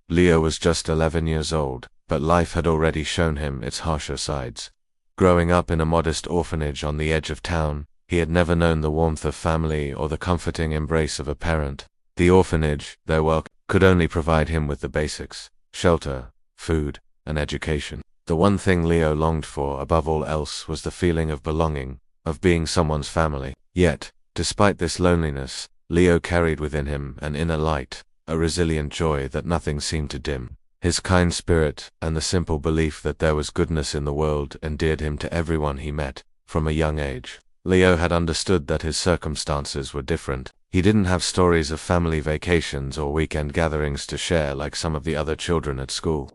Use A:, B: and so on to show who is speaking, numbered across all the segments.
A: Leo was just 11 years old, but life had already shown him its harsher sides. Growing up in a modest orphanage on the edge of town, he had never known the warmth of family or the comforting embrace of a parent. The orphanage, though welcome, could only provide him with the basics: shelter, food, and education. The one thing Leo longed for above all else was the feeling of belonging, of being someone's family. Yet, despite this loneliness, Leo carried within him an inner light, a resilient joy that nothing seemed to dim. His kind spirit and the simple belief that there was goodness in the world endeared him to everyone he met. From a young age, Leo had understood that his circumstances were different. He didn't have stories of family vacations or weekend gatherings to share like some of the other children at school.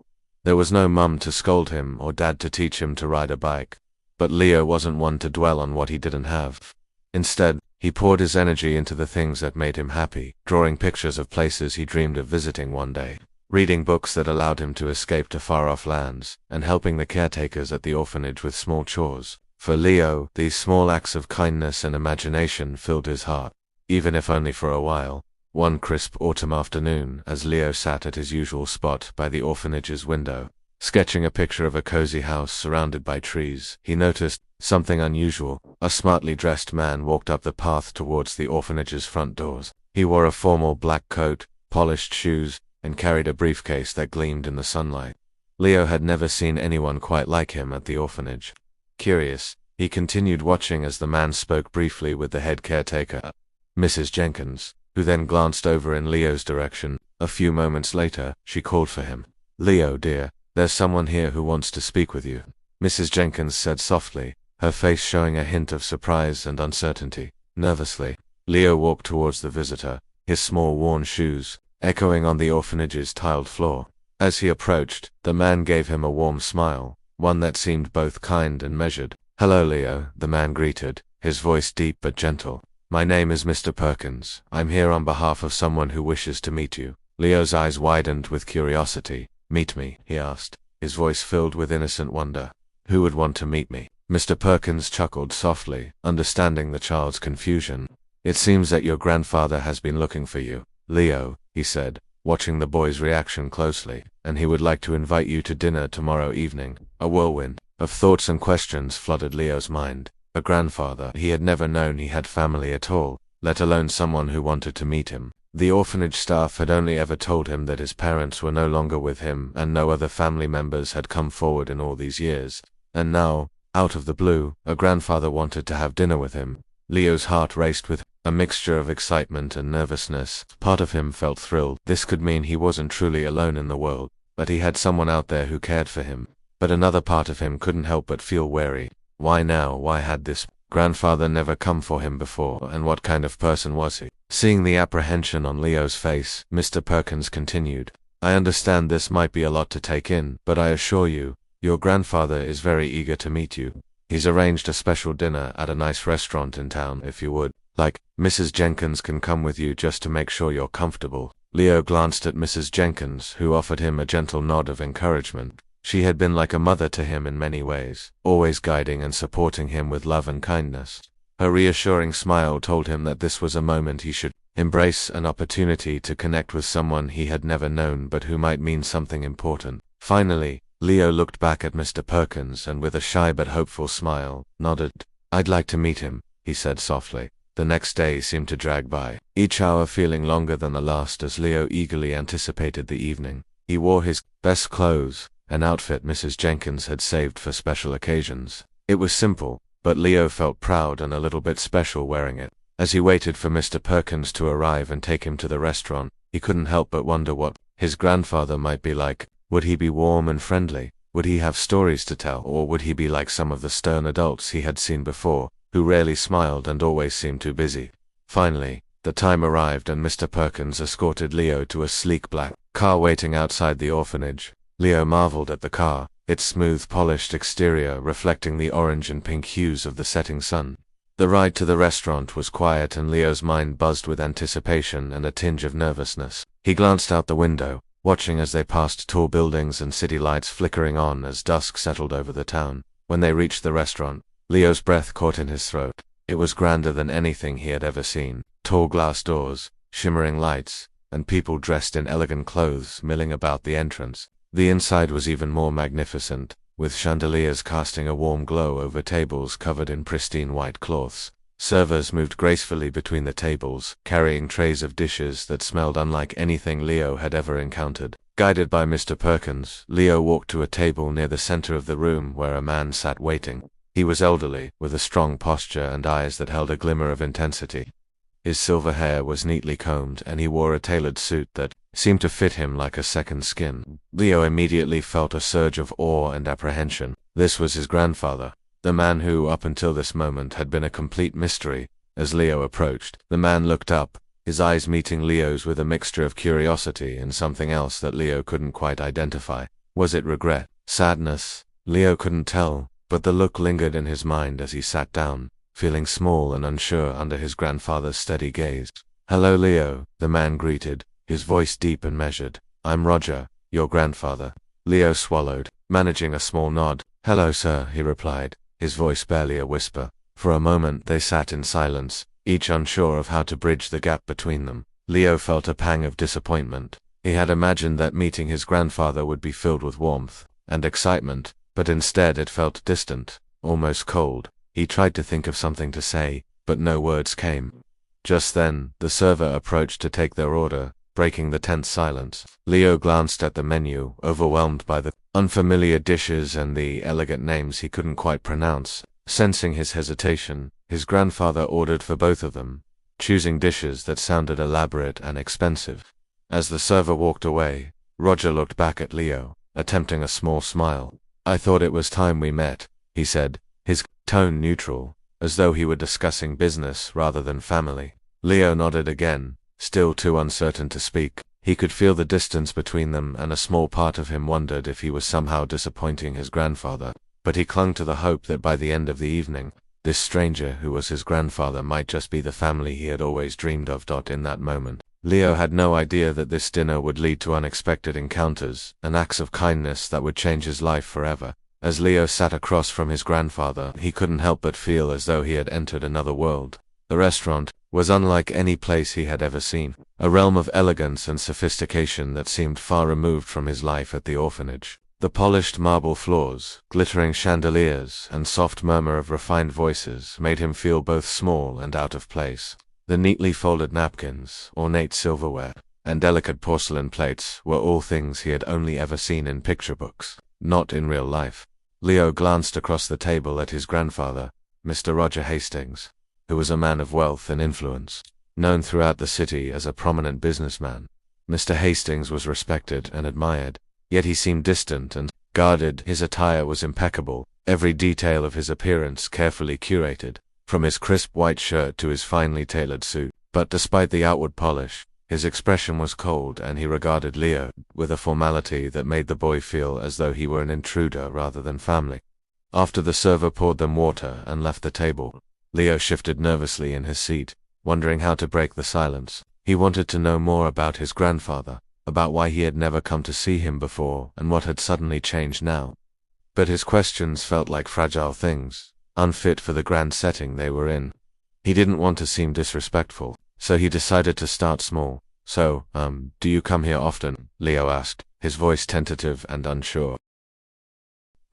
A: There was no mum to scold him or dad to teach him to ride a bike. But Leo wasn't one to dwell on what he didn't have. Instead, he poured his energy into the things that made him happy, drawing pictures of places he dreamed of visiting one day, reading books that allowed him to escape to far-off lands, and helping the caretakers at the orphanage with small chores. For Leo, these small acts of kindness and imagination filled his heart, even if only for a while. One crisp autumn afternoon, as Leo sat at his usual spot by the orphanage's window, sketching a picture of a cozy house surrounded by trees, he noticed something unusual. A smartly dressed man walked up the path towards the orphanage's front doors. He wore a formal black coat, polished shoes, and carried a briefcase that gleamed in the sunlight. Leo had never seen anyone quite like him at the orphanage. Curious, he continued watching as the man spoke briefly with the head caretaker, Mrs. Jenkins, who then glanced over in Leo's direction. A few moments later, she called for him. "Leo, dear, there's someone here who wants to speak with you," Mrs. Jenkins said softly, her face showing a hint of surprise and uncertainty. Nervously, Leo walked towards the visitor, his small worn shoes echoing on the orphanage's tiled floor. As he approached, the man gave him a warm smile, one that seemed both kind and measured. "Hello, Leo," the man greeted, his voice deep but gentle. "My name is Mr. Perkins. I'm here on behalf of someone who wishes to meet you." Leo's eyes widened with curiosity. "Meet me?" he asked, his voice filled with innocent wonder. "Who would want to meet me?" Mr. Perkins chuckled softly, understanding the child's confusion. "It seems that your grandfather has been looking for you, Leo," he said, watching the boy's reaction closely, "and he would like to invite you to dinner tomorrow evening." A whirlwind of thoughts and questions flooded Leo's mind. A grandfather. He had never known he had family at all, let alone someone who wanted to meet him. The orphanage staff had only ever told him that his parents were no longer with him and no other family members had come forward in all these years. And now, out of the blue, a grandfather wanted to have dinner with him. Leo's heart raced with a mixture of excitement and nervousness. Part of him felt thrilled. This could mean he wasn't truly alone in the world, but he had someone out there who cared for him. But another part of him couldn't help but feel wary. Why now? Why had this grandfather never come for him before, and what kind of person was he? Seeing the apprehension on Leo's face, Mr. Perkins continued, "I understand this might be a lot to take in, but I assure you, your grandfather is very eager to meet you. He's arranged a special dinner at a nice restaurant in town if you would like. Mrs. Jenkins can come with you just to make sure you're comfortable." Leo glanced at Mrs. Jenkins, who offered him a gentle nod of encouragement. She had been like a mother to him in many ways, always guiding and supporting him with love and kindness. Her reassuring smile told him that this was a moment he should embrace, an opportunity to connect with someone he had never known but who might mean something important. Finally, Leo looked back at Mr. Perkins and with a shy but hopeful smile, nodded. "I'd like to meet him," he said softly. The next day seemed to drag by, each hour feeling longer than the last as Leo eagerly anticipated the evening. He wore his best clothes, an outfit Mrs. Jenkins had saved for special occasions. It was simple, but Leo felt proud and a little bit special wearing it. As he waited for Mr. Perkins to arrive and take him to the restaurant, he couldn't help but wonder what his grandfather might be like. Would he be warm and friendly? Would he have stories to tell? Or would he be like some of the stern adults he had seen before, who rarely smiled and always seemed too busy? Finally, the time arrived and Mr. Perkins escorted Leo to a sleek black car waiting outside the orphanage. Leo marveled at the car, its smooth polished exterior reflecting the orange and pink hues of the setting sun. The ride to the restaurant was quiet and Leo's mind buzzed with anticipation and a tinge of nervousness. He glanced out the window, watching as they passed tall buildings and city lights flickering on as dusk settled over the town. When they reached the restaurant, Leo's breath caught in his throat. It was grander than anything he had ever seen. Tall glass doors, shimmering lights, and people dressed in elegant clothes milling about the entrance. The inside was even more magnificent, with chandeliers casting a warm glow over tables covered in pristine white cloths. Servers moved gracefully between the tables, carrying trays of dishes that smelled unlike anything Leo had ever encountered. Guided by Mr. Perkins, Leo walked to a table near the center of the room where a man sat waiting. He was elderly, with a strong posture and eyes that held a glimmer of intensity. His silver hair was neatly combed, and he wore a tailored suit that seemed to fit him like a second skin. Leo immediately felt a surge of awe and apprehension. This was his grandfather, the man who, up until this moment, had been a complete mystery. As Leo approached, the man looked up, his eyes meeting Leo's with a mixture of curiosity and something else that Leo couldn't quite identify. Was it regret? Sadness? Leo couldn't tell, but the look lingered in his mind as he sat down, feeling small and unsure under his grandfather's steady gaze. "Hello, Leo," the man greeted, his voice deep and measured. "I'm Roger, your grandfather." Leo swallowed, managing a small nod. "Hello, sir," he replied, his voice barely a whisper. For a moment they sat in silence, each unsure of how to bridge the gap between them. Leo felt a pang of disappointment. He had imagined that meeting his grandfather would be filled with warmth and excitement, but instead it felt distant, almost cold. He tried to think of something to say, but no words came. Just then, the server approached to take their order, breaking the tense silence. Leo glanced at the menu, overwhelmed by the unfamiliar dishes and the elegant names he couldn't quite pronounce. Sensing his hesitation, his grandfather ordered for both of them, choosing dishes that sounded elaborate and expensive. As the server walked away, Roger looked back at Leo, attempting a small smile. "I thought it was time we met," he said, his tone neutral, as though he were discussing business rather than family. Leo nodded again, still too uncertain to speak. He could feel the distance between them, and a small part of him wondered if he was somehow disappointing his grandfather. But he clung to the hope that by the end of the evening, this stranger who was his grandfather might just be the family he had always dreamed of. In that moment, Leo had no idea that this dinner would lead to unexpected encounters and acts of kindness that would change his life forever. As Leo sat across from his grandfather, he couldn't help but feel as though he had entered another world. The restaurant was unlike any place he had ever seen, a realm of elegance and sophistication that seemed far removed from his life at the orphanage. The polished marble floors, glittering chandeliers, and soft murmur of refined voices made him feel both small and out of place. The neatly folded napkins, ornate silverware, and delicate porcelain plates were all things he had only ever seen in picture books, not in real life. Leo glanced across the table at his grandfather, Mr. Roger Hastings, who was a man of wealth and influence, known throughout the city as a prominent businessman. Mr. Hastings was respected and admired, yet he seemed distant and guarded. His attire was impeccable, every detail of his appearance carefully curated, from his crisp white shirt to his finely tailored suit. But despite the outward polish, his expression was cold, and he regarded Leo with a formality that made the boy feel as though he were an intruder rather than family. After the server poured them water and left the table, Leo shifted nervously in his seat, wondering how to break the silence. He wanted to know more about his grandfather, about why he had never come to see him before and what had suddenly changed now. But his questions felt like fragile things, unfit for the grand setting they were in. He didn't want to seem disrespectful, so he decided to start small. "So, do you come here often?" Leo asked, his voice tentative and unsure.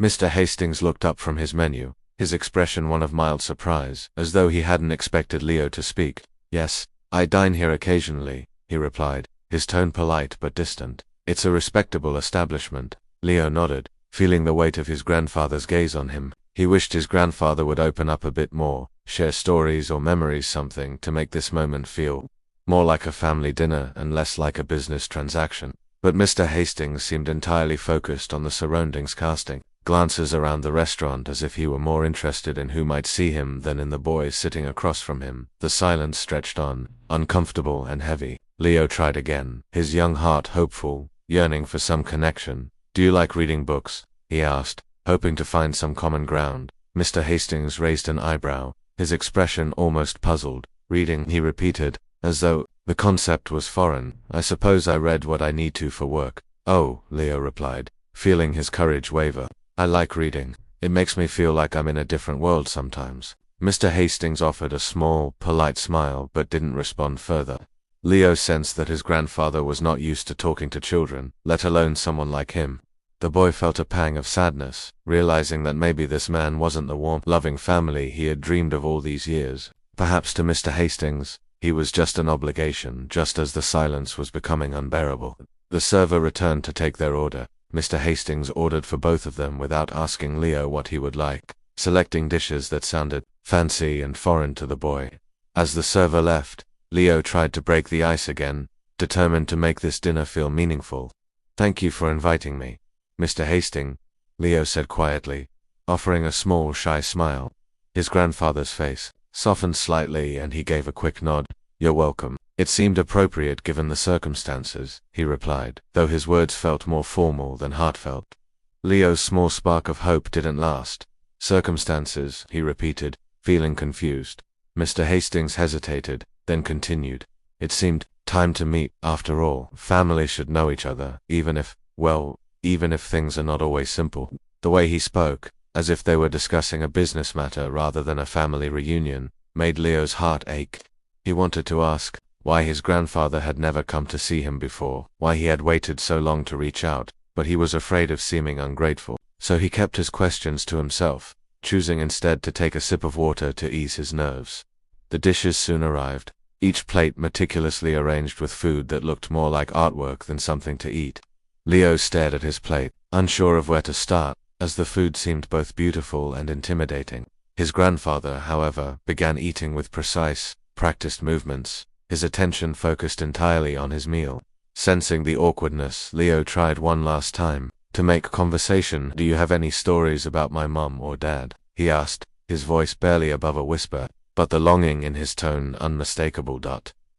A: Mr. Hastings looked up from his menu, his expression one of mild surprise, as though he hadn't expected Leo to speak. "Yes, I dine here occasionally," he replied, his tone polite but distant. "It's a respectable establishment." Leo nodded, feeling the weight of his grandfather's gaze on him. He wished his grandfather would open up a bit more, share stories or memories, something to make this moment feel more like a family dinner and less like a business transaction. But Mr. Hastings seemed entirely focused on the surroundings, casting glances around the restaurant as if he were more interested in who might see him than in the boy sitting across from him. The silence stretched on, uncomfortable and heavy. Leo tried again, his young heart hopeful, yearning for some connection. "Do you like reading books?" he asked, hoping to find some common ground. Mr. Hastings raised an eyebrow, his expression almost puzzled. "Reading," he repeated, as though the concept was foreign. "I suppose I read what I need to for work." "Oh," Leo replied, feeling his courage waver. "I like reading. It makes me feel like I'm in a different world sometimes." Mr. Hastings offered a small, polite smile but didn't respond further. Leo sensed that his grandfather was not used to talking to children, let alone someone like him. The boy felt a pang of sadness, realizing that maybe this man wasn't the warm, loving family he had dreamed of all these years. Perhaps to Mr. Hastings, he was just an obligation, just as the silence was becoming unbearable. The server returned to take their order. Mr. Hastings ordered for both of them without asking Leo what he would like, selecting dishes that sounded fancy and foreign to the boy. As the server left, Leo tried to break the ice again, determined to make this dinner feel meaningful. "Thank you for inviting me, Mr. Hastings," Leo said quietly, offering a small, shy smile. His grandfather's face softened slightly and he gave a quick nod. "You're welcome." "It seemed appropriate given the circumstances," he replied, though his words felt more formal than heartfelt. Leo's small spark of hope didn't last. "Circumstances," he repeated, feeling confused. Mr. Hastings hesitated, then continued. "It seemed time to meet. After all, family should know each other, even if things are not always simple." The way he spoke, as if they were discussing a business matter rather than a family reunion, made Leo's heart ache. He wanted to ask why his grandfather had never come to see him before, why he had waited so long to reach out, but he was afraid of seeming ungrateful. So he kept his questions to himself, choosing instead to take a sip of water to ease his nerves. The dishes soon arrived, each plate meticulously arranged with food that looked more like artwork than something to eat. Leo stared at his plate, unsure of where to start, as the food seemed both beautiful and intimidating. His grandfather, however, began eating with precise, practiced movements, his attention focused entirely on his meal. Sensing the awkwardness, Leo tried one last time to make conversation. "Do you have any stories about my mom or dad?" he asked, his voice barely above a whisper, but the longing in his tone unmistakable.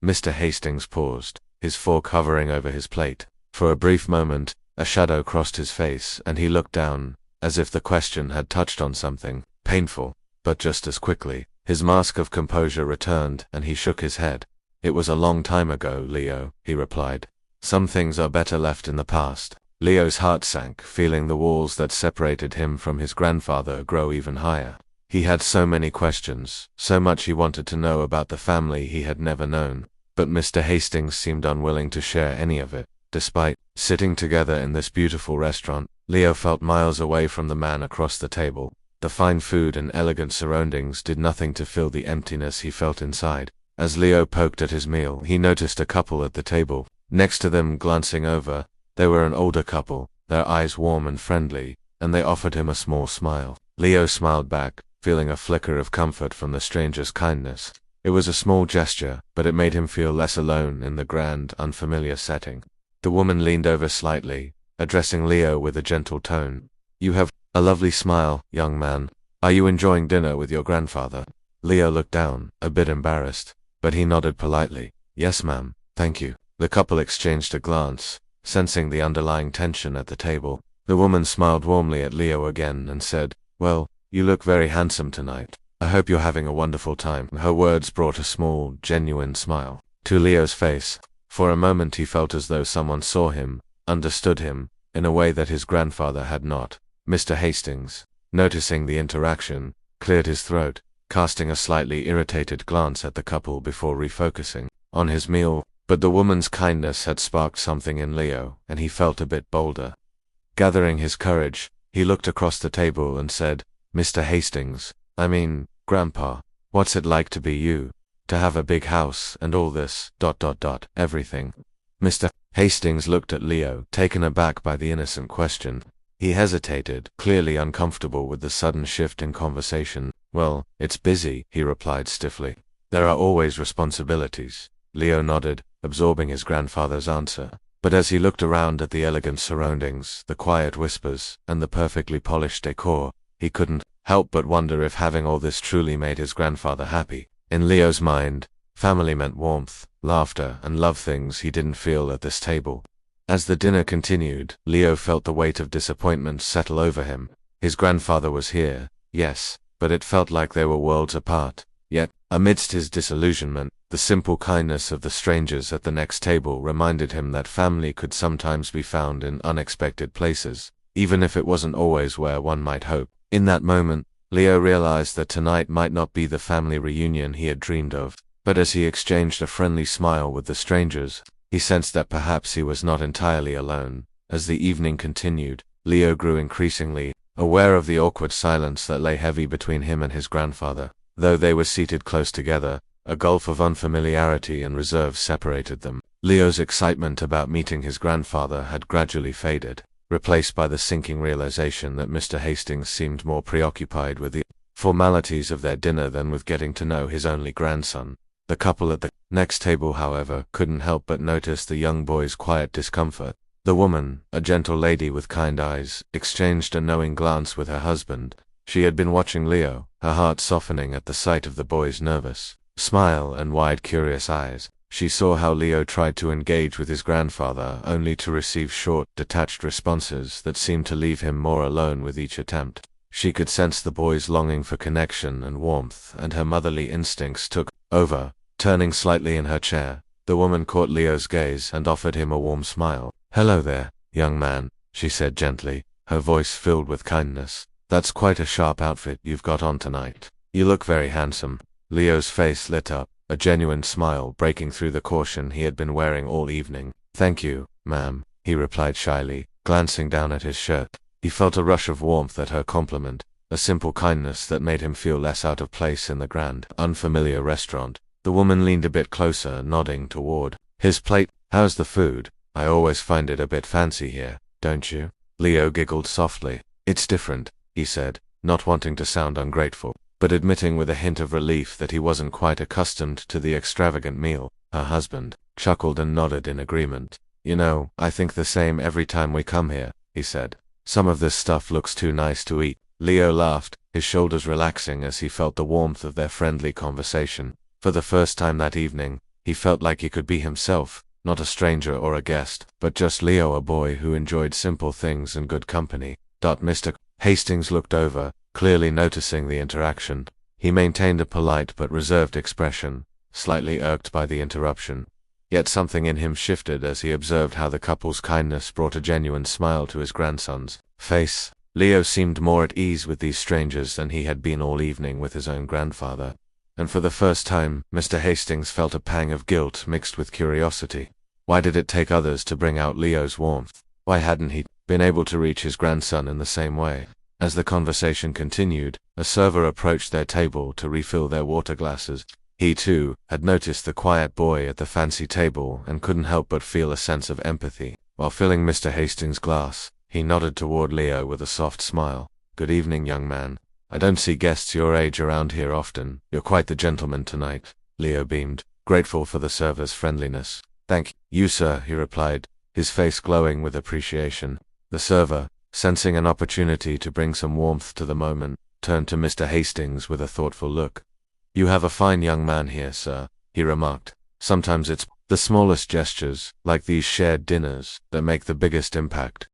A: Mr. Hastings paused, his fork hovering over his plate. For a brief moment, a shadow crossed his face and he looked down, as if the question had touched on something painful, but just as quickly, his mask of composure returned and he shook his head. "It was a long time ago, Leo," he replied. "Some things are better left in the past." Leo's heart sank, feeling the walls that separated him from his grandfather grow even higher. He had so many questions, so much he wanted to know about the family he had never known, but Mr. Hastings seemed unwilling to share any of it. Despite sitting together in this beautiful restaurant, Leo felt miles away from the man across the table. The fine food and elegant surroundings did nothing to fill the emptiness he felt inside. As Leo poked at his meal, he noticed a couple at the table. Next to them, glancing over, they were an older couple, their eyes warm and friendly, and they offered him a small smile. Leo smiled back, feeling a flicker of comfort from the stranger's kindness. It was a small gesture, but it made him feel less alone in the grand, unfamiliar setting. The woman leaned over slightly, addressing Leo with a gentle tone. "You have a lovely smile, young man. Are you enjoying dinner with your grandfather?" Leo looked down, a bit embarrassed, but he nodded politely. "Yes, ma'am, thank you." The couple exchanged a glance, sensing the underlying tension at the table. The woman smiled warmly at Leo again and said, "Well, you look very handsome tonight. I hope you're having a wonderful time." Her words brought a small, genuine smile to Leo's face. For a moment he felt as though someone saw him, understood him, in a way that his grandfather had not. Mr. Hastings, noticing the interaction, cleared his throat, casting a slightly irritated glance at the couple before refocusing on his meal, but the woman's kindness had sparked something in Leo, and he felt a bit bolder. Gathering his courage, he looked across the table and said, "Mr. Hastings, Grandpa, what's it like to be you? To have a big house and all this, everything." Mr. Hastings looked at Leo, taken aback by the innocent question. He hesitated, clearly uncomfortable with the sudden shift in conversation. "Well, it's busy," he replied stiffly. "There are always responsibilities." Leo nodded, absorbing his grandfather's answer. But as he looked around at the elegant surroundings, the quiet whispers, and the perfectly polished decor, he couldn't help but wonder if having all this truly made his grandfather happy. In Leo's mind, family meant warmth, laughter, and love, things he didn't feel at this table. As the dinner continued, Leo felt the weight of disappointment settle over him. His grandfather was here, yes, but it felt like they were worlds apart. Yet, amidst his disillusionment, the simple kindness of the strangers at the next table reminded him that family could sometimes be found in unexpected places, even if it wasn't always where one might hope. In that moment, Leo realized that tonight might not be the family reunion he had dreamed of. But as he exchanged a friendly smile with the strangers, he sensed that perhaps he was not entirely alone. As the evening continued, Leo grew increasingly aware of the awkward silence that lay heavy between him and his grandfather. Though they were seated close together, a gulf of unfamiliarity and reserve separated them. Leo's excitement about meeting his grandfather had gradually faded, replaced by the sinking realization that Mr. Hastings seemed more preoccupied with the formalities of their dinner than with getting to know his only grandson. The couple at the next table, however, couldn't help but notice the young boy's quiet discomfort. The woman, a gentle lady with kind eyes, exchanged a knowing glance with her husband. She had been watching Leo, her heart softening at the sight of the boy's nervous smile and wide, curious eyes. She saw how Leo tried to engage with his grandfather, only to receive short, detached responses that seemed to leave him more alone with each attempt. She could sense the boy's longing for connection and warmth, and her motherly instincts took over. Turning slightly in her chair, the woman caught Leo's gaze and offered him a warm smile. "Hello there, young man," she said gently, her voice filled with kindness. "That's quite a sharp outfit you've got on tonight. You look very handsome." Leo's face lit up, a genuine smile breaking through the caution he had been wearing all evening. "Thank you, ma'am," he replied shyly, glancing down at his shirt. He felt a rush of warmth at her compliment, a simple kindness that made him feel less out of place in the grand, unfamiliar restaurant. The woman leaned a bit closer, nodding toward his plate. "How's the food? I always find it a bit fancy here, don't you?" Leo giggled softly. "It's different," he said, not wanting to sound ungrateful, but admitting with a hint of relief that he wasn't quite accustomed to the extravagant meal. Her husband chuckled and nodded in agreement. "You know, I think the same every time we come here," he said. "Some of this stuff looks too nice to eat." Leo laughed, his shoulders relaxing as he felt the warmth of their friendly conversation. For the first time that evening, he felt like he could be himself, not a stranger or a guest, but just Leo, a boy who enjoyed simple things and good company. Mr. Hastings looked over, clearly noticing the interaction. He maintained a polite but reserved expression, slightly irked by the interruption. Yet something in him shifted as he observed how the couple's kindness brought a genuine smile to his grandson's face. Leo seemed more at ease with these strangers than he had been all evening with his own grandfather. And for the first time, Mr. Hastings felt a pang of guilt mixed with curiosity. Why did it take others to bring out Leo's warmth? Why hadn't he been able to reach his grandson in the same way? As the conversation continued, a server approached their table to refill their water glasses. He, too, had noticed the quiet boy at the fancy table and couldn't help but feel a sense of empathy. While filling Mr. Hastings' glass, he nodded toward Leo with a soft smile. "Good evening, young man. I don't see guests your age around here often. You're quite the gentleman tonight." Leo beamed, grateful for the server's friendliness. "Thank you, sir," he replied, his face glowing with appreciation. The server, sensing an opportunity to bring some warmth to the moment, turned to Mr. Hastings with a thoughtful look. "You have a fine young man here, sir," he remarked. "Sometimes it's the smallest gestures, like these shared dinners, that make the biggest impact.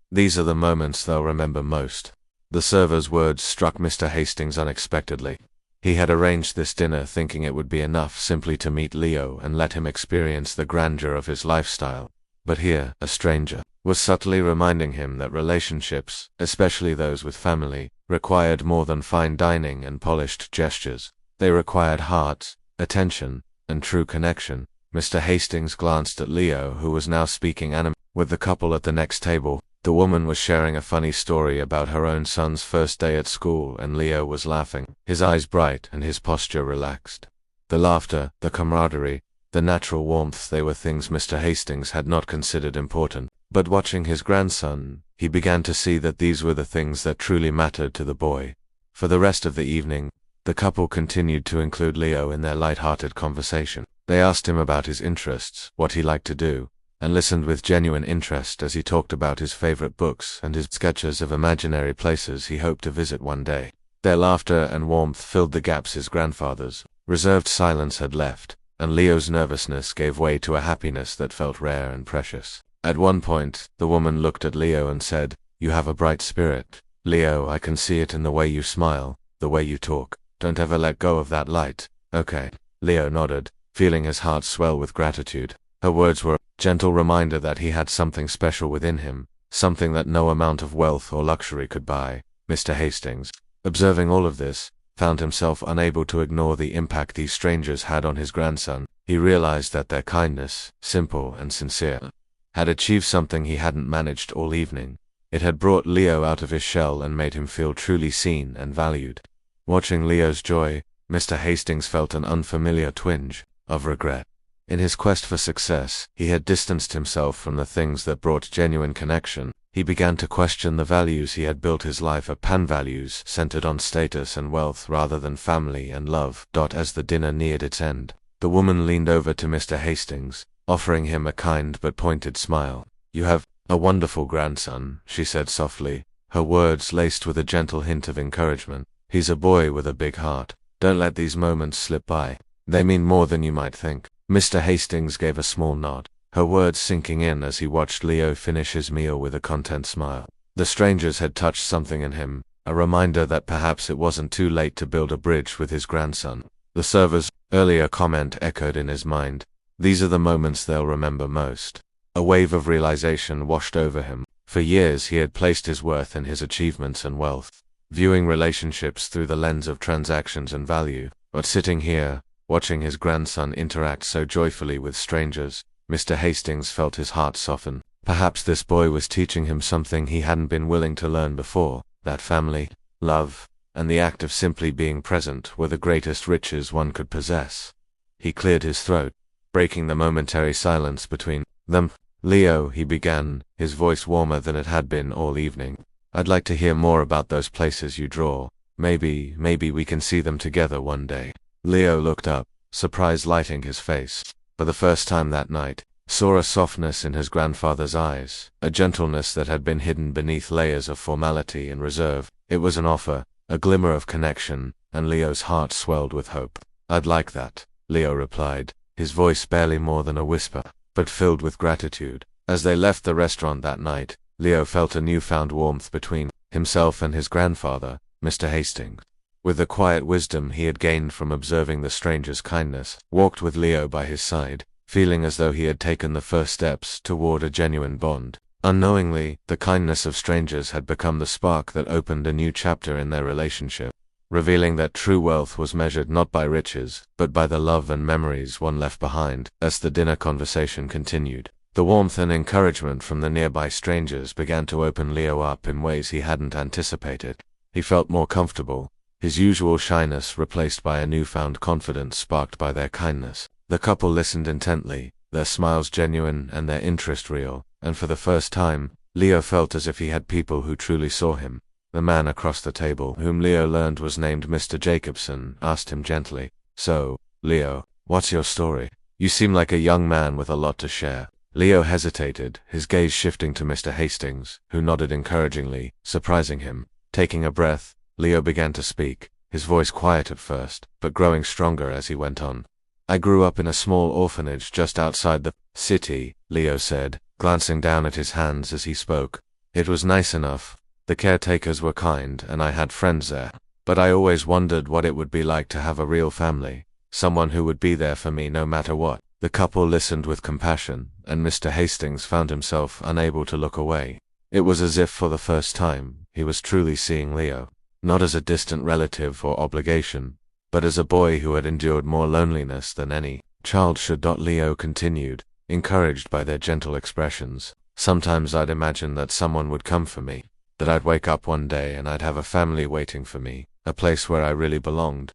A: These are the moments they'll remember most." The server's words struck Mr. Hastings unexpectedly. He had arranged this dinner thinking it would be enough simply to meet Leo and let him experience the grandeur of his lifestyle. But here, a stranger was subtly reminding him that relationships, especially those with family, required more than fine dining and polished gestures. They required heart, attention, and true connection. Mr. Hastings glanced at Leo, who was now speaking with the couple at the next table. The woman was sharing a funny story about her own son's first day at school, and Leo was laughing, his eyes bright and his posture relaxed. The laughter, the camaraderie, the natural warmth, they were things Mr. Hastings had not considered important. But watching his grandson, he began to see that these were the things that truly mattered to the boy. For the rest of the evening, the couple continued to include Leo in their light-hearted conversation. They asked him about his interests, what he liked to do, and listened with genuine interest as he talked about his favorite books and his sketches of imaginary places he hoped to visit one day. Their laughter and warmth filled the gaps his grandfather's reserved silence had left, and Leo's nervousness gave way to a happiness that felt rare and precious. At one point, the woman looked at Leo and said, "You have a bright spirit. Leo, I can see it in the way you smile, the way you talk. Don't ever let go of that light." "Okay." Leo nodded, feeling his heart swell with gratitude. Her words were a gentle reminder that he had something special within him, something that no amount of wealth or luxury could buy. Mr. Hastings, observing all of this, found himself unable to ignore the impact these strangers had on his grandson. He realized that their kindness, simple and sincere, had achieved something he hadn't managed all evening. It had brought Leo out of his shell and made him feel truly seen and valued. Watching Leo's joy, Mr. Hastings felt an unfamiliar twinge of regret. In his quest for success, he had distanced himself from the things that brought genuine connection. He began to question the values he had built his life upon, values centered on status and wealth rather than family and love. As the dinner neared its end, the woman leaned over to Mr. Hastings, offering him a kind but pointed smile. "You have a wonderful grandson," she said softly, her words laced with a gentle hint of encouragement. "He's a boy with a big heart. Don't let these moments slip by. They mean more than you might think." Mr. Hastings gave a small nod, her words sinking in as he watched Leo finish his meal with a content smile. The strangers had touched something in him, a reminder that perhaps it wasn't too late to build a bridge with his grandson. The server's earlier comment echoed in his mind. These are the moments they'll remember most. A wave of realization washed over him. For years he had placed his worth in his achievements and wealth, viewing relationships through the lens of transactions and value. But sitting here, watching his grandson interact so joyfully with strangers, Mr. Hastings felt his heart soften. Perhaps this boy was teaching him something he hadn't been willing to learn before, that family, love, and the act of simply being present were the greatest riches one could possess. He cleared his throat, breaking the momentary silence between them. "Leo," he began, his voice warmer than it had been all evening, "I'd like to hear more about those places you draw. Maybe we can see them together one day." Leo looked up, surprise lighting his face. For the first time that night, saw a softness in his grandfather's eyes, a gentleness that had been hidden beneath layers of formality and reserve. It was an offer, a glimmer of connection, and Leo's heart swelled with hope. "I'd like that," Leo replied, his voice barely more than a whisper, but filled with gratitude. As they left the restaurant that night, Leo felt a newfound warmth between himself and his grandfather, Mr. Hastings. With the quiet wisdom he had gained from observing the stranger's kindness, walked with Leo by his side, feeling as though he had taken the first steps toward a genuine bond. Unknowingly, the kindness of strangers had become the spark that opened a new chapter in their relationship, revealing that true wealth was measured not by riches, but by the love and memories one left behind. As the dinner conversation continued, the warmth and encouragement from the nearby strangers began to open Leo up in ways he hadn't anticipated. He felt more comfortable, his usual shyness replaced by a newfound confidence sparked by their kindness. The couple listened intently, their smiles genuine and their interest real, and for the first time, Leo felt as if he had people who truly saw him. The man across the table, whom Leo learned was named Mr. Jacobson, asked him gently, "So, Leo, what's your story? You seem like a young man with a lot to share." Leo hesitated, his gaze shifting to Mr. Hastings, who nodded encouragingly, surprising him. Taking a breath, Leo began to speak, his voice quiet at first, but growing stronger as he went on. "I grew up in a small orphanage just outside the city," Leo said, glancing down at his hands as he spoke. "It was nice enough. The caretakers were kind, and I had friends there. But I always wondered what it would be like to have a real family, someone who would be there for me no matter what." The couple listened with compassion, and Mr. Hastings found himself unable to look away. It was as if for the first time, he was truly seeing Leo, not as a distant relative or obligation, but as a boy who had endured more loneliness than any child should. Leo continued, encouraged by their gentle expressions. "Sometimes I'd imagine that someone would come for me, that I'd wake up one day and I'd have a family waiting for me, a place where I really belonged."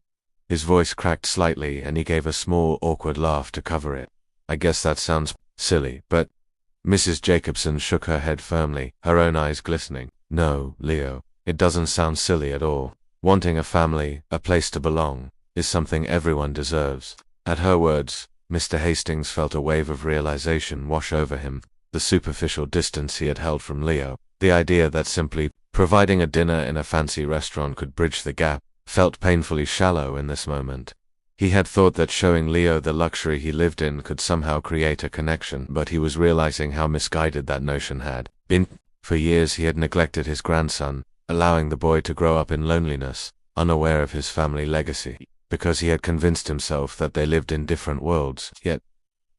A: His voice cracked slightly and he gave a small, awkward laugh to cover it. "I guess that sounds silly, but—" Mrs. Jacobson shook her head firmly, her own eyes glistening. "No, Leo, it doesn't sound silly at all. Wanting a family, a place to belong, is something everyone deserves." At her words, Mr. Hastings felt a wave of realization wash over him. The superficial distance he had held from Leo, the idea that simply providing a dinner in a fancy restaurant could bridge the gap, felt painfully shallow in this moment. He had thought that showing Leo the luxury he lived in could somehow create a connection, but he was realizing how misguided that notion had been. For years he had neglected his grandson, allowing the boy to grow up in loneliness, unaware of his family legacy, because he had convinced himself that they lived in different worlds. Yet,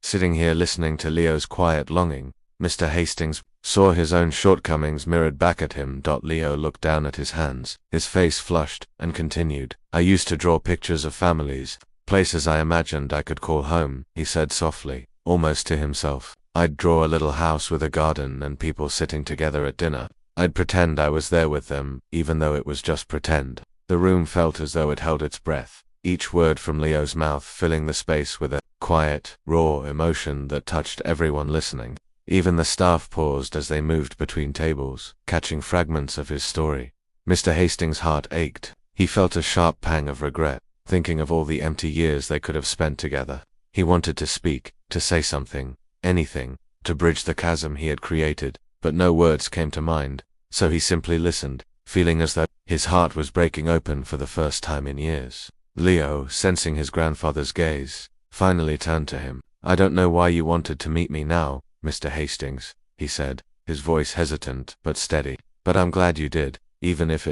A: sitting here listening to Leo's quiet longing, Mr. Hastings saw his own shortcomings mirrored back at him. Leo looked down at his hands, his face flushed, and continued. I used to draw pictures of families, places I imagined I could call home, he said softly, almost to himself. I'd draw a little house with a garden and people sitting together at dinner. I'd pretend I was there with them, even though it was just pretend. The room felt as though it held its breath, each word from Leo's mouth filling the space with a quiet, raw emotion that touched everyone listening. Even the staff paused as they moved between tables, catching fragments of his story. Mr. Hastings' heart ached. He felt a sharp pang of regret, thinking of all the empty years they could have spent together. He wanted to speak, to say something, anything, to bridge the chasm he had created, but no words came to mind, so he simply listened, feeling as though his heart was breaking open for the first time in years. Leo, sensing his grandfather's gaze, finally turned to him. I don't know why you wanted to meet me now, Mr. Hastings, he said, his voice hesitant but steady, but I'm glad you did, even if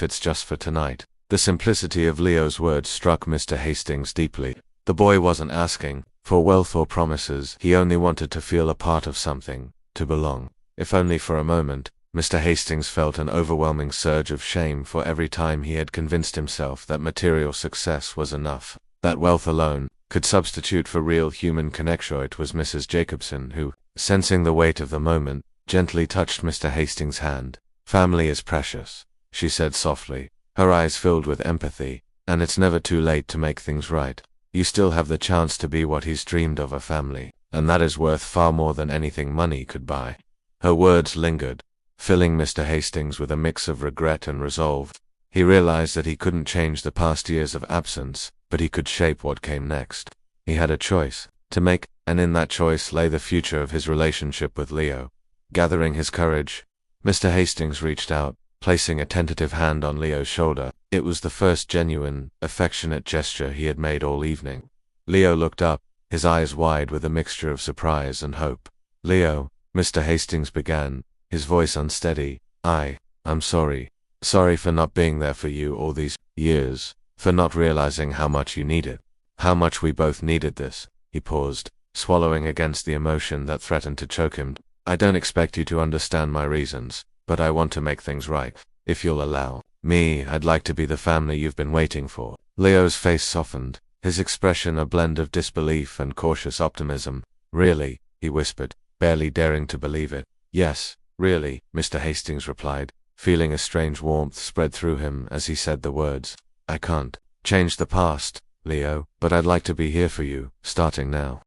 A: it's just for tonight. The simplicity of Leo's words struck Mr. Hastings deeply. The boy wasn't asking for wealth or promises, he only wanted to feel a part of something, to belong. If only for a moment. Mr. Hastings felt an overwhelming surge of shame for every time he had convinced himself that material success was enough, that wealth alone could substitute for real human connection. It was Mrs. Jacobson who, sensing the weight of the moment, gently touched Mr. Hastings' hand. Family is precious, she said softly, her eyes filled with empathy, and it's never too late to make things right. You still have the chance to be what he's dreamed of, a family, and that is worth far more than anything money could buy. Her words lingered, filling Mr. Hastings with a mix of regret and resolve. He realized that he couldn't change the past years of absence, but he could shape what came next. He had a choice to make, and in that choice lay the future of his relationship with Leo. Gathering his courage, Mr. Hastings reached out, placing a tentative hand on Leo's shoulder. It was the first genuine, affectionate gesture he had made all evening. Leo looked up, his eyes wide with a mixture of surprise and hope. Leo, Mr. Hastings began, his voice unsteady. I'm sorry. Sorry for not being there for you all these years, for not realizing how much you needed. How much we both needed this. He paused, swallowing against the emotion that threatened to choke him. I don't expect you to understand my reasons, but I want to make things right. If you'll allow me, I'd like to be the family you've been waiting for. Leo's face softened, his expression a blend of disbelief and cautious optimism. Really? He whispered, barely daring to believe it. Yes, really, Mr. Hastings replied, feeling a strange warmth spread through him as he said the words. I can't change the past, Leo, but I'd like to be here for you, starting now.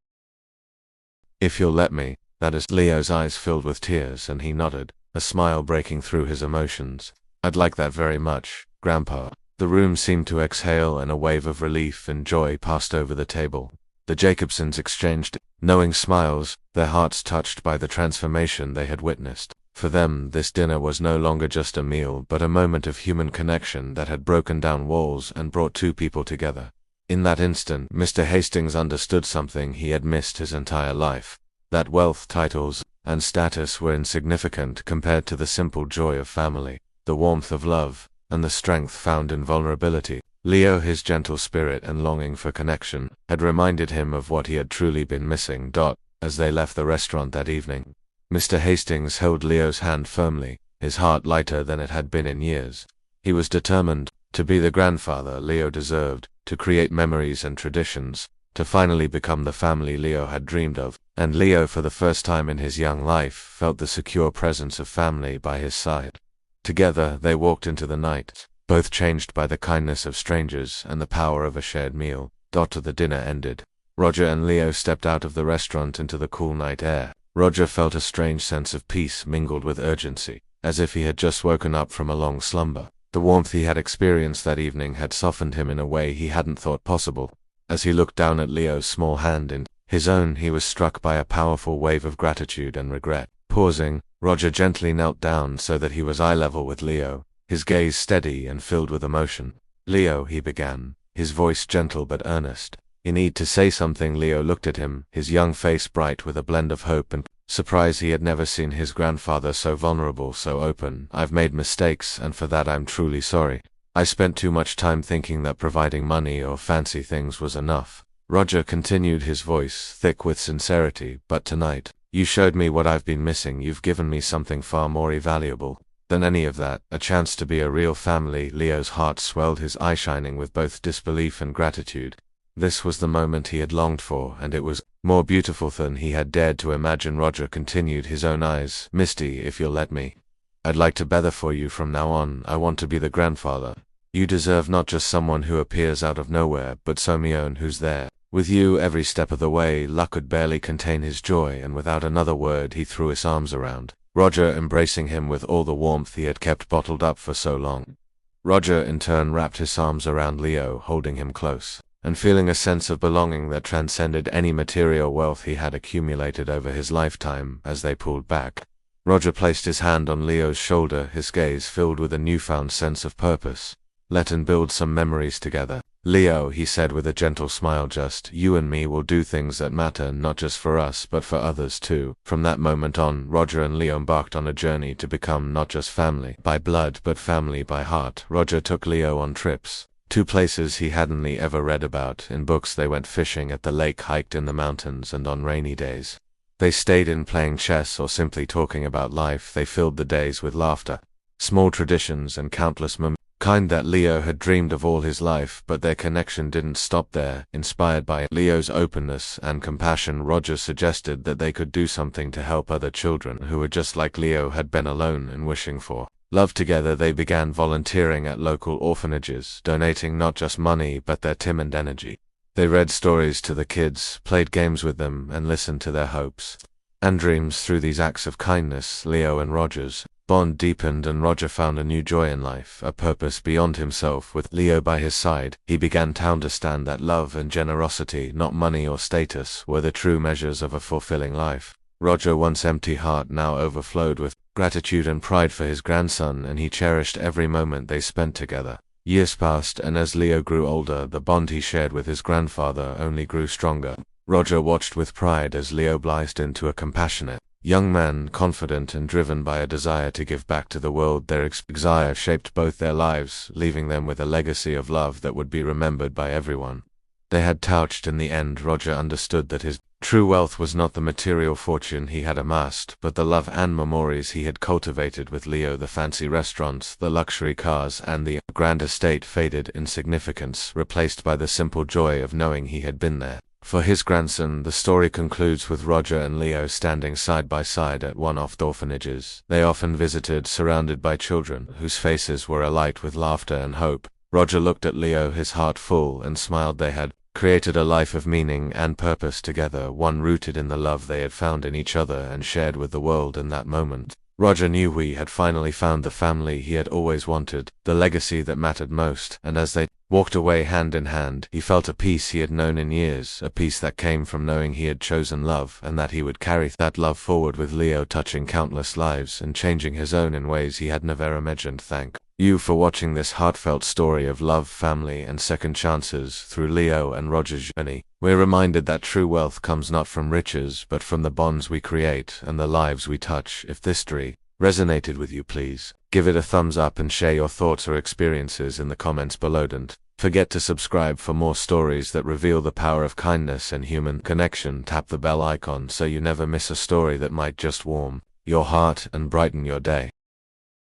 A: If you'll let me, that is. Leo's eyes filled with tears and he nodded, a smile breaking through his emotions. I'd like that very much, Grandpa. The room seemed to exhale and a wave of relief and joy passed over the table. The Jacobsons exchanged knowing smiles, their hearts touched by the transformation they had witnessed. For them, this dinner was no longer just a meal but a moment of human connection that had broken down walls and brought two people together. In that instant, Mr. Hastings understood something he had missed his entire life. That wealth, titles, and status were insignificant compared to the simple joy of family, the warmth of love, and the strength found in vulnerability. Leo, his gentle spirit and longing for connection, had reminded him of what he had truly been missing. As they left the restaurant that evening, Mr. Hastings held Leo's hand firmly, his heart lighter than it had been in years. He was determined to be the grandfather Leo deserved, to create memories and traditions, to finally become the family Leo had dreamed of. And Leo, for the first time in his young life, felt the secure presence of family by his side. Together they walked into the night, both changed by the kindness of strangers and the power of a shared meal. The dinner ended. Roger and Leo stepped out of the restaurant into the cool night air. Roger felt a strange sense of peace mingled with urgency, as if he had just woken up from a long slumber. The warmth he had experienced that evening had softened him in a way he hadn't thought possible. As he looked down at Leo's small hand in his own, he was struck by a powerful wave of gratitude and regret. Pausing, Roger gently knelt down so that he was eye level with Leo, his gaze steady and filled with emotion. Leo, he began, his voice gentle but earnest. You need to say something. Leo looked at him, his young face bright with a blend of hope and surprise. He had never seen his grandfather so vulnerable, so open. I've made mistakes, and for that I'm truly sorry. I spent too much time thinking that providing money or fancy things was enough. Roger continued, his voice thick with sincerity. But tonight, You showed me what I've been missing. You've given me something far more valuable than any of that, a chance to be a real family. Leo's heart swelled, his eye shining with both disbelief and gratitude. This was the moment he had longed for, and it was more beautiful than he had dared to imagine. Roger continued, his own eyes misty. If you'll let me, I'd like to better for you from now on. I want to be the grandfather. You deserve not just someone who appears out of nowhere, but someone who's there with you every step of the way. Luck could barely contain his joy, and without another word he threw his arms around Roger, embracing him with all the warmth he had kept bottled up for so long. Roger in turn wrapped his arms around Leo, holding him close, and feeling a sense of belonging that transcended any material wealth he had accumulated over his lifetime. As they pulled back, Roger placed his hand on Leo's shoulder, his gaze filled with a newfound sense of purpose. Let's build some memories together, Leo, he said with a gentle smile. Just you and me will do things that matter, not just for us, but for others too. From that moment on, Roger and Leo embarked on a journey to become not just family by blood, but family by heart. Roger took Leo on trips to places he hadn't ever read about in books. They went fishing at the lake, hiked in the mountains, and on rainy days they stayed in playing chess or simply talking about life. They filled the days with laughter, small traditions, and countless moments, kind that Leo had dreamed of all his life. But their connection didn't stop there. Inspired by Leo's openness and compassion, Roger suggested that they could do something to help other children who were just like Leo, had been alone and wishing for love. Together they began volunteering at local orphanages, donating not just money but their time and energy. They read stories to the kids, played games with them, and listened to their hopes and dreams. Through these acts of kindness, Leo and Roger's bond deepened, and Roger found a new joy in life, a purpose beyond himself. With Leo by his side, he began to understand that love and generosity, not money or status, were the true measures of a fulfilling life. Roger's once empty heart now overflowed with gratitude and pride for his grandson, and he cherished every moment they spent together. Years passed, and as Leo grew older, the bond he shared with his grandfather only grew stronger. Roger watched with pride as Leo blossomed into a compassionate young man, confident and driven by a desire to give back to the world. Their desire shaped both their lives, leaving them with a legacy of love that would be remembered by everyone they had touched. In the end, Roger understood that his true wealth was not the material fortune he had amassed, but the love and memories he had cultivated with Leo. The fancy restaurants, the luxury cars, and the grand estate faded in significance, replaced by the simple joy of knowing he had been there for his grandson. The story concludes with Roger and Leo standing side by side at one of the orphanages they often visited, surrounded by children whose faces were alight with laughter and hope. Roger looked at Leo, his heart full, and smiled. They had created a life of meaning and purpose together, one rooted in the love they had found in each other and shared with the world. In that moment, Roger knew he had finally found the family he had always wanted, the legacy that mattered most. And as they walked away hand in hand, he felt a peace he had known in years, a peace that came from knowing he had chosen love, and that he would carry that love forward with Leo, touching countless lives and changing his own in ways he had never imagined. Thank you for watching this heartfelt story of love, family, and second chances through Leo and Roger's journey. We're reminded that true wealth comes not from riches, but from the bonds we create and the lives we touch. If this story resonated with you, please give it a thumbs up and share your thoughts or experiences in the comments below. Don't forget to subscribe for more stories that reveal the power of kindness and human connection. Tap the bell icon so you never miss a story that might just warm your heart and brighten your day.